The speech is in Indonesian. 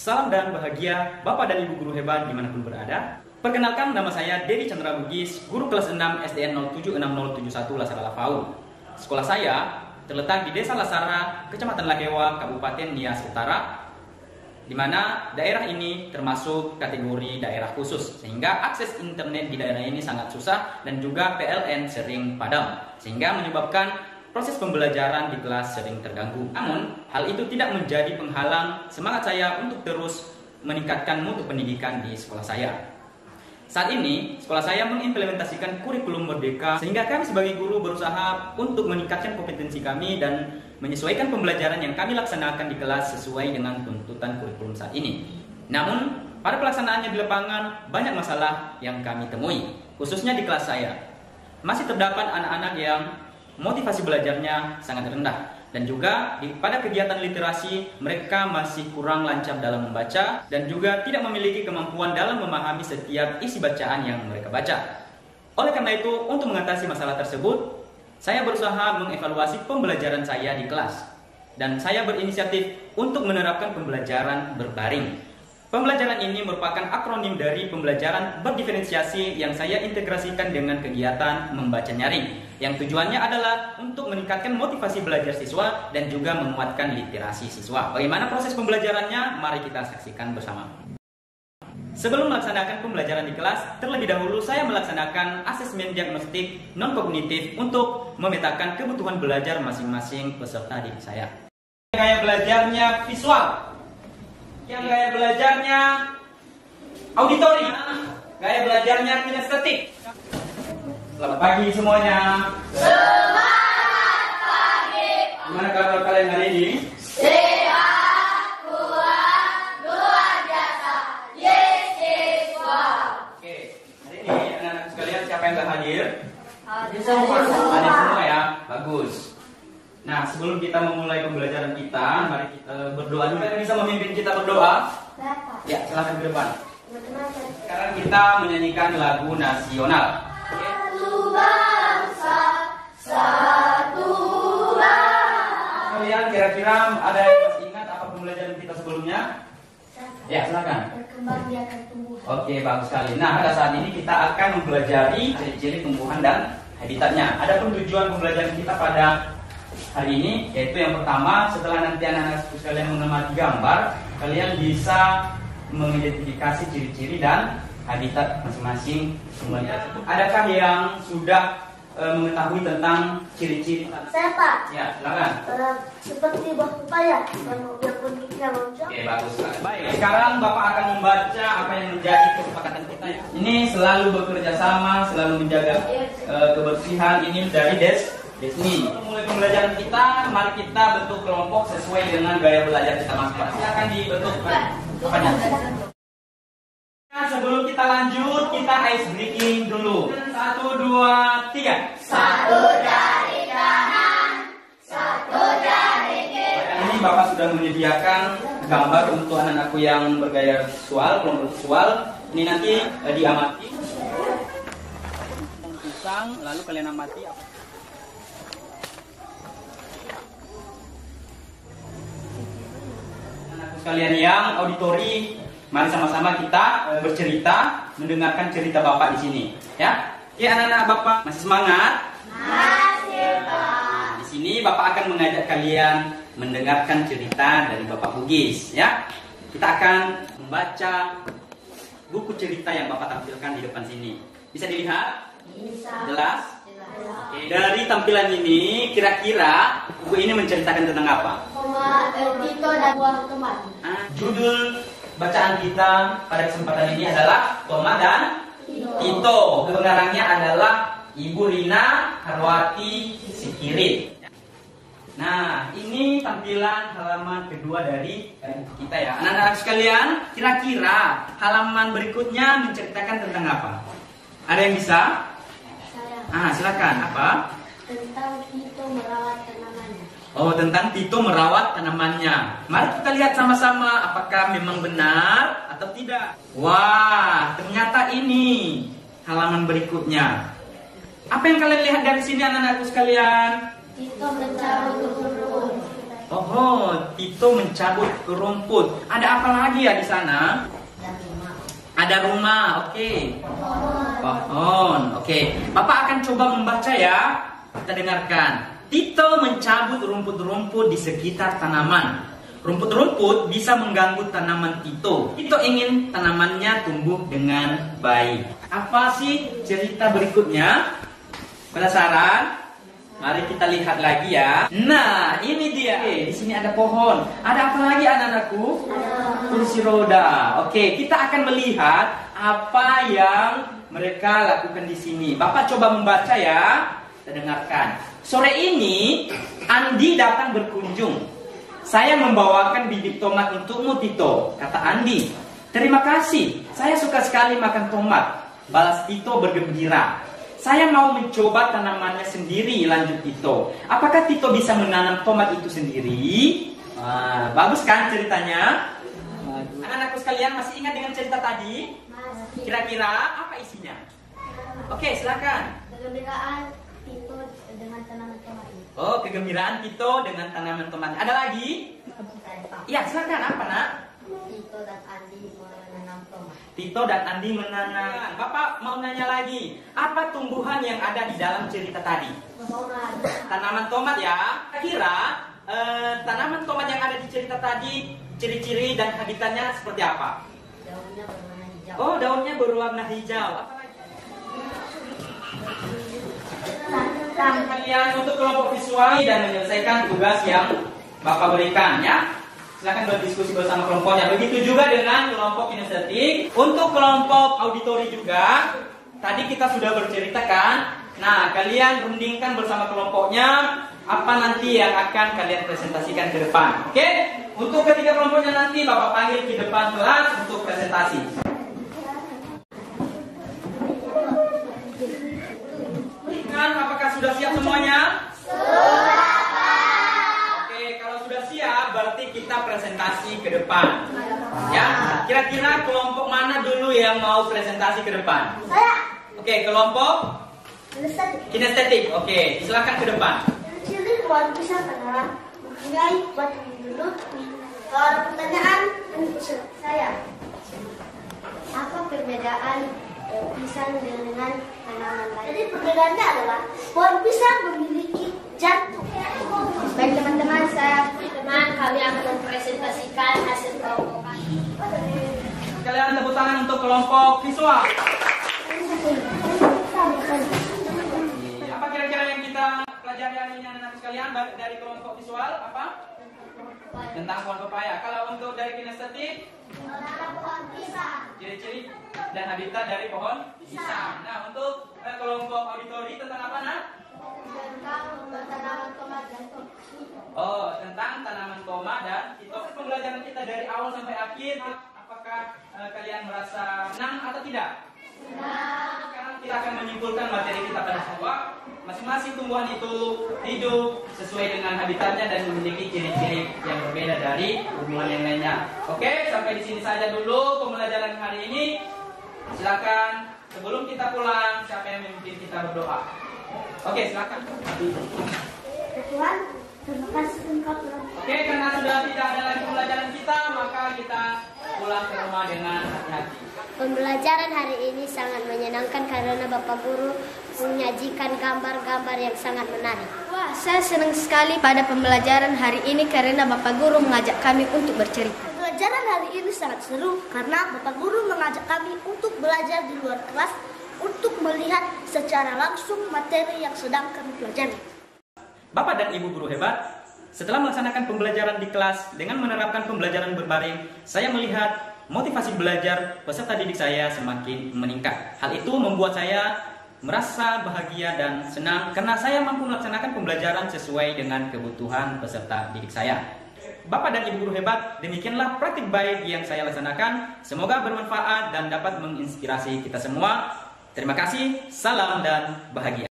Salam dan bahagia Bapak dan Ibu guru hebat dimanapun berada. Perkenalkan, nama saya Dedi Chandra Bugis, guru kelas 6 SDN 076071 Lasara Lafau. Sekolah saya terletak di Desa Lasara, Kecamatan Lakewa, Kabupaten Nias Utara, di mana daerah ini termasuk kategori daerah khusus, sehingga akses internet di daerah ini sangat susah dan juga PLN sering padam, sehingga menyebabkan proses pembelajaran di kelas sering terganggu. Namun, hal itu tidak menjadi penghalang semangat saya untuk terus meningkatkan mutu pendidikan di sekolah saya. Saat ini, sekolah saya mengimplementasikan kurikulum merdeka, sehingga kami sebagai guru berusaha untuk meningkatkan kompetensi kami dan menyesuaikan pembelajaran yang kami laksanakan di kelas sesuai dengan tuntutan kurikulum saat ini. Namun, pada pelaksanaannya di lapangan, banyak masalah yang kami temui, khususnya di kelas saya. Masih terdapat anak-anak yang motivasi belajarnya sangat rendah, dan juga pada kegiatan literasi mereka masih kurang lancar dalam membaca dan juga tidak memiliki kemampuan dalam memahami setiap isi bacaan yang mereka baca. Oleh karena itu, untuk mengatasi masalah tersebut, saya berusaha mengevaluasi pembelajaran saya di kelas, dan saya berinisiatif untuk menerapkan pembelajaran berbaring. Pembelajaran ini merupakan akronim dari pembelajaran berdiferensiasi yang saya integrasikan dengan kegiatan membaca nyaring, yang tujuannya adalah untuk meningkatkan motivasi belajar siswa dan juga menguatkan literasi siswa. Bagaimana proses pembelajarannya? Mari kita saksikan bersama. Sebelum melaksanakan pembelajaran di kelas, terlebih dahulu saya melaksanakan asesmen diagnostik non-kognitif untuk memetakan kebutuhan belajar masing-masing peserta didik saya. Gaya belajarnya visual, yang gaya belajarnya auditori, gaya belajarnya kinestetik. Selamat pagi semuanya. Selamat pagi. Gimana kabar kalian hari ini? Sehat, kuat, luar biasa. Yes, siswa. Oke, hari ini anak-anak sekalian siapa yang gak hadir? Hadir Hadir semua ya, bagus. Nah, sebelum kita memulai pembelajaran kita, mari kita berdoa dulu. Kalian bisa memimpin kita berdoa? Ya, silahkan ke depan. Sekarang kita menyanyikan lagu nasional. Satu bangsa, satu bangsa. Kalian kira-kira ada yang masih ingat apa pembelajaran kita sebelumnya? Ya, silakan. Berkembang dia akan tumbuh. Oke, bagus sekali. Nah, pada saat ini kita akan mempelajari ciri-ciri tumbuhan dan habitatnya. Ada tujuan pembelajaran kita pada hari ini, yaitu yang pertama, setelah nanti anak-anak sekalian mengamati gambar, kalian bisa mengidentifikasi ciri-ciri dan habitat masing-masing tumbuhan tersebut. Adakah yang sudah mengetahui tentang ciri-ciri? Saya Pak. Ya, silakan. Seperti buah pepaya yang bentuknya lonjong. Oke, bagus. Baik, sekarang Bapak akan membaca apa yang menjadi kesepakatan kita ya. Ini selalu bekerja sama, selalu menjaga kebersihan. Ini dari Desni. Mulai pembelajaran kita, mari kita bentuk kelompok sesuai dengan gaya belajar kita masing-masing. Silakan dibentuk apanya. Nah, sebelum kita lanjut, kita ice breaking dulu. 1, 2, 3. Satu dari kanan, satu dari kiri. Ini Bapak sudah menyediakan gambar untuk anak-anakku yang bergaya visual, kelompok visual. Ini nanti diamati. Pisang, lalu kalian amati apa? Anak-anakku sekalian yang auditori, mari sama-sama kita bercerita, mendengarkan cerita Bapak di sini, ya. Oke, anak-anak Bapak masih semangat? Masih Pak. Nah, di sini Bapak akan mengajak kalian mendengarkan cerita dari Bapak Bugis, ya. Kita akan membaca buku cerita yang Bapak tampilkan di depan sini. Bisa dilihat? Bisa. Jelas? Oke, dari tampilan ini, kira-kira buku ini menceritakan tentang apa? Tito dan buah teman. Judul bacaan kita pada kesempatan ini adalah Toma dan Tito. Pengarangnya adalah Ibu Rina Harwati Sikirit. Nah, ini tampilan halaman kedua dari buku kita ya. Anak-anak sekalian, kira-kira halaman berikutnya menceritakan tentang apa? Ada yang bisa? Saya. Silakan. Apa? Tentang Tito merawat tanamannya. Oh, tentang Tito merawat tanamannya. Mari kita lihat sama-sama apakah memang benar atau tidak. Wah, ternyata ini halaman berikutnya. Apa yang kalian lihat dari sini anak-anakku sekalian? Tito mencari rumput. Oh, Tito mencabut rumput. Ada apa lagi ya di sana? Ada rumah, oke. Pohon, oke. Bapak akan coba membaca ya. Kita dengarkan. Tito mencabut rumput-rumput di sekitar tanaman. Rumput-rumput bisa mengganggu tanaman Tito. Tito ingin tanamannya tumbuh dengan baik. Apa sih cerita berikutnya? Penasaran? Mari kita lihat lagi ya. Nah, ini dia. Oke, di sini ada pohon. Ada apa lagi anak-anakku? Kursi roda. Oke, kita akan melihat apa yang mereka lakukan di sini. Bapak coba membaca ya. Kita dengarkan. Sore ini Andi datang berkunjung. Saya membawakan bibit tomat untukmu, Tito, kata Andi. Terima kasih. Saya suka sekali makan tomat. Balas Tito bergembira. Saya mau mencoba tanamannya sendiri, lanjut Tito. Apakah Tito bisa menanam tomat itu sendiri? Bagus kan ceritanya? Anak-anakku sekalian masih ingat dengan cerita tadi? Kira-kira apa isinya? Oke, silakan. Kegembiraan Tito dengan tanaman tomat ini. Oh, kegembiraan Tito dengan tanaman tomat. Ada lagi? Iya, silakan. Apa, Nak? Tito dan Andi menanam tomat. Tito dan Andi menanam. Bapak mau nanya lagi, apa tumbuhan yang ada di dalam cerita tadi? Tanaman tomat ya. Kira tanaman tomat yang ada di cerita tadi, ciri-ciri dan habitatnya seperti apa? Daunnya berwarna hijau. Oh, daunnya berwarna hijau. Apa lagi? Kalian untuk kelompok visual dan menyelesaikan tugas yang Bapak berikan ya. Silakan berdiskusi bersama kelompoknya. Begitu juga dengan kelompok kinestetik. Untuk kelompok auditori juga, tadi kita sudah berceritakan. Nah, kalian rundingkan bersama kelompoknya apa nanti yang akan kalian presentasikan ke depan. Oke? Untuk ketiga kelompoknya nanti Bapak panggil ke depan kelas untuk presentasi. Apakah sudah siap semuanya? Berarti kita presentasi ke depan. Ya, kira-kira kelompok mana dulu yang mau presentasi ke depan? Saya. Oke, kelompok kinestetik. Oke, silakan ke depan. Ciri buat bisa adalah mempunyai buat dulu. Kalau ada pertanyaan, saya. Apa perbedaan pisang dengan tanaman lain? Jadi perbedaannya adalah pohon pisang memiliki jantung. Baik teman-teman, kami akan mempresentasikan hasil kelompok kami. Kalian tepuk tangan untuk kelompok visual. Apa kira-kira yang kita pelajari hari ini anak-anak sekalian dari kelompok visual? Apa? Tentang pohon pepaya. Kalau untuk dari kinestetik, Pohon pisang. ciri-ciri dan habitat dari pohon pisang. Nah, untuk kelompok auditori tentang apa, Nak? Tentang tanaman tomat dan Oh, tentang tanaman tomat dan itu pembelajaran kita dari awal sampai akhir. Apakah kalian merasa senang atau tidak? Senang. Sekarang kita akan menyimpulkan materi kita pada bahwa masing-masing tumbuhan itu hidup sesuai dengan habitatnya dan memiliki ciri-ciri yang berbeda dari tumbuhan yang lainnya. Oke, sampai di sini saja dulu pembelajaran hari ini. Silakan sebelum kita pulang, siapa yang memimpin kita berdoa? Oke, silakan. Tuhan, terima kasih engkau telah. Oke, karena sudah tidak ada lagi pembelajaran kita, maka kita pulang ke rumah dengan hati-hati. Pembelajaran hari ini sangat menyenangkan karena Bapak Guru menyajikan gambar-gambar yang sangat menarik. Wah, saya senang sekali pada pembelajaran hari ini karena Bapak Guru mengajak kami untuk bercerita. Pembelajaran hari ini sangat seru karena Bapak Guru mengajak kami untuk belajar di luar kelas untuk melihat secara langsung materi yang sedang kami pelajari. Bapak dan Ibu guru hebat, setelah melaksanakan pembelajaran di kelas dengan menerapkan pembelajaran berbaring, saya melihat motivasi belajar peserta didik saya semakin meningkat. Hal itu membuat saya merasa bahagia dan senang karena saya mampu melaksanakan pembelajaran sesuai dengan kebutuhan peserta didik saya. Bapak dan Ibu guru hebat, demikianlah praktik baik yang saya laksanakan. Semoga bermanfaat dan dapat menginspirasi kita semua. Terima kasih, salam dan bahagia.